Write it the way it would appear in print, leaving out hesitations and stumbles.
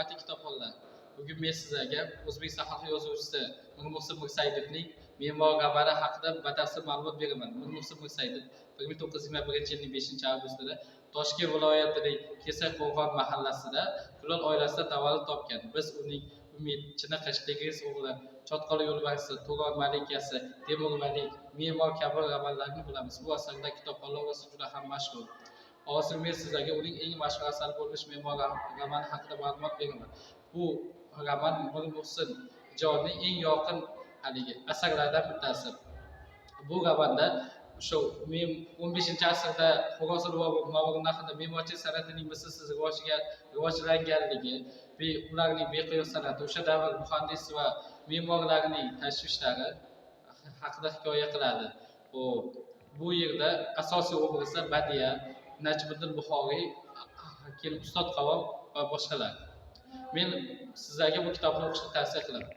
hurmatli kitobxonlar, bugun men sizlarga o'zbek sahifasi yozuvchisi Mirmuhsin Mirsaidovning me'mor xabari haqida batafsil ma'lumot beraman. Mirmuhsin Mirsaidov 1921 yilning 5-avgustida Toshkent viloyatining Kesakqo'rg'on mahallasida kulol oilasida tavallud topgan. Biz uning Umid, Chiniqish, Tegris o'g'li, Chotqol yo'lbarsi, To'g'on malikasi, Temur Malik, me'mor kabi romanlarini bilamiz. Bu asarlar kitobxonlar orasida juda ham mashhur. Hozir men sizlarga uning eng mashhur asari bo'lmish me'mor romani haqida ma'lumot beraman. Bu roman Mirmuhsin ijodining eng yorqin asarlaridan bittasi. Bu romanda shu 15-asrda Xo'roson va Movarounnahrda me'morchilik san'atining mislsiz rivojlanganligi va ularning beqiyos san'ati, o'sha davr muhandis va me'morlarining tashvishlari haqida hikoya qiladi. Bu yerda asosiy obrazlar Badiya, Najmiddin Buxoriy, Ustod Qavom va boshqalar. Men sizlarga bu kitobni o'qishni tavsiya qilaman.